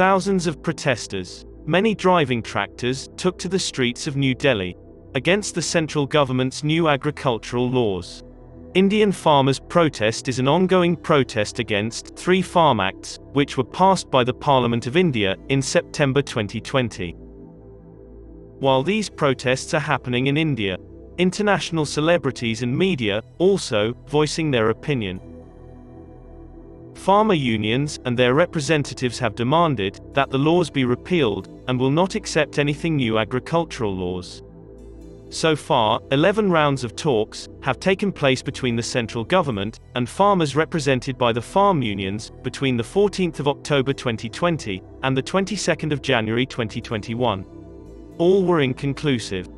thousands of protesters, many driving tractors, took to the streets of New Delhi against the central government's new agricultural laws. Indian farmers' protest is an ongoing protest against 3 Farm Acts, which were passed by the Parliament of India in September 2020. While these protests are happening in India, international celebrities and media also voicing their opinion. Farmer unions and their representatives have demanded that the laws be repealed and will not accept anything new agricultural laws. So far, 11 rounds of talks have taken place between the central government and farmers represented by the farm unions between the 14th of October 2020 and the 22nd of January 2021. All were inconclusive.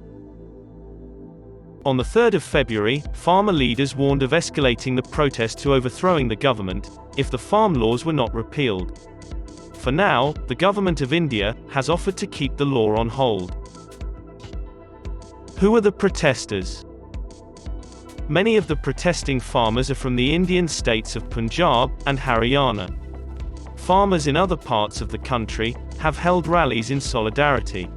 On the 3rd of February, farmer leaders warned of escalating the protest to overthrowing the government if the farm laws were not repealed. For now, the government of India has offered to keep the law on hold. Who are the protesters? Many of the protesting farmers are from the Indian states of Punjab and Haryana. Farmers in other parts of the country have held rallies in solidarity.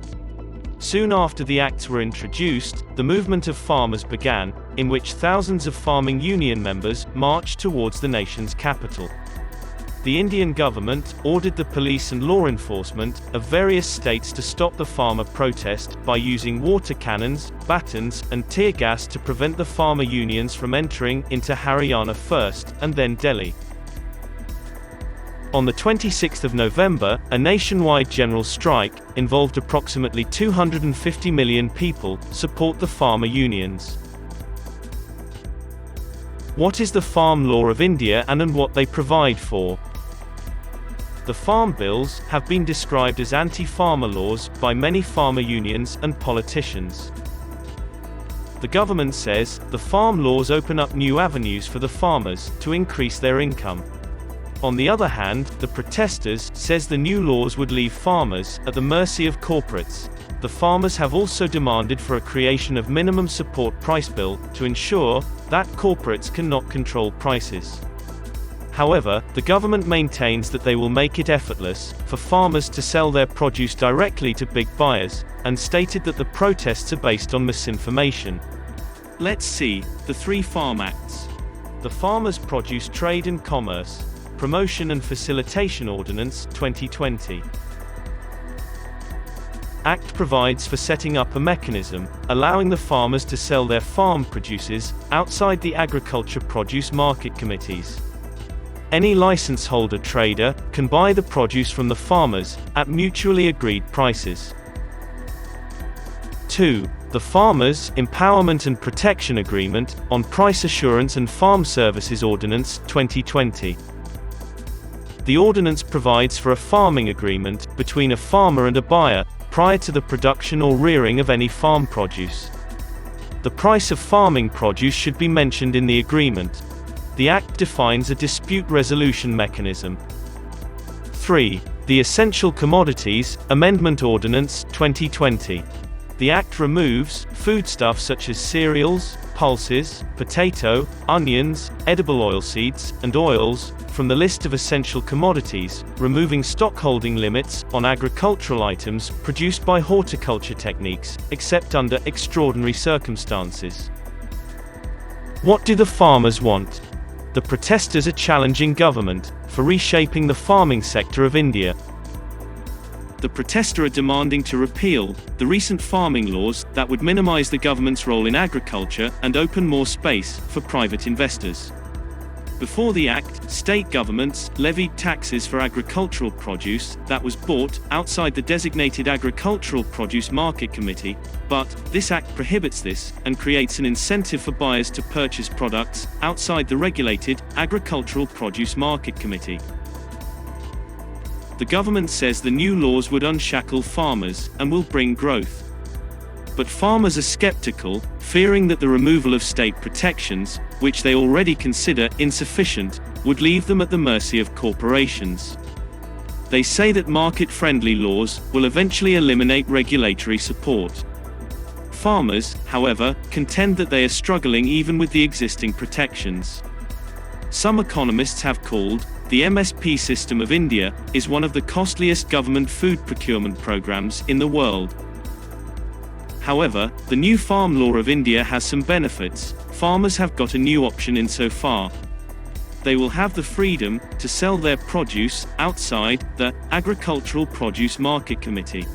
Soon after the acts were introduced, the movement of farmers began, in which thousands of farming union members marched towards the nation's capital. The Indian government ordered the police and law enforcement of various states to stop the farmer protest by using water cannons, batons, and tear gas to prevent the farmer unions from entering into Haryana first, and then Delhi. On the 26th of November, a nationwide general strike involved approximately 250 million people support the farmer unions. What is the Farm Law of India and what they provide for? The farm bills have been described as anti-farmer laws by many farmer unions and politicians. The government says the farm laws open up new avenues for the farmers to increase their income. On the other hand, the protesters says the new laws would leave farmers at the mercy of corporates. The farmers have also demanded for a creation of minimum support price bill to ensure that corporates cannot control prices. However, the government maintains that they will make it effortless for farmers to sell their produce directly to big buyers, and stated that the protests are based on misinformation. Let's see the 3 Farm Acts. The Farmers' Produce Trade and Commerce Promotion and Facilitation Ordinance 2020. Act provides for setting up a mechanism allowing the farmers to sell their farm produces outside the agriculture produce market committees. Any license holder trader can buy the produce from the farmers at mutually agreed prices. 2. The Farmers' Empowerment and Protection Agreement on Price Assurance and Farm Services Ordinance 2020. The ordinance provides for a farming agreement between a farmer and a buyer prior to the production or rearing of any farm produce. The price of farming produce should be mentioned in the agreement. The Act defines a dispute resolution mechanism. 3. The Essential Commodities Amendment Ordinance 2020. The Act removes foodstuffs such as cereals, pulses, potato, onions, edible oilseeds, and oils from the list of essential commodities, removing stockholding limits on agricultural items produced by horticulture techniques, except under extraordinary circumstances. What do the farmers want? The protesters are challenging government for reshaping the farming sector of India. The protesters are demanding to repeal the recent farming laws that would minimize the government's role in agriculture and open more space for private investors. Before the Act, state governments levied taxes for agricultural produce that was bought outside the designated Agricultural Produce Market Committee, but this Act prohibits this and creates an incentive for buyers to purchase products outside the regulated Agricultural Produce Market Committee. The government says the new laws would unshackle farmers and will bring growth. But farmers are skeptical, fearing that the removal of state protections, which they already consider insufficient, would leave them at the mercy of corporations. They say that market-friendly laws will eventually eliminate regulatory support. Farmers, however, contend that they are struggling even with the existing protections. Some economists have called The MSP system of India is one of the costliest government food procurement programs in the world. However, the new Farm Law of India has some benefits. Farmers have got a new option insofar they will have the freedom to sell their produce outside the Agricultural Produce Market Committee.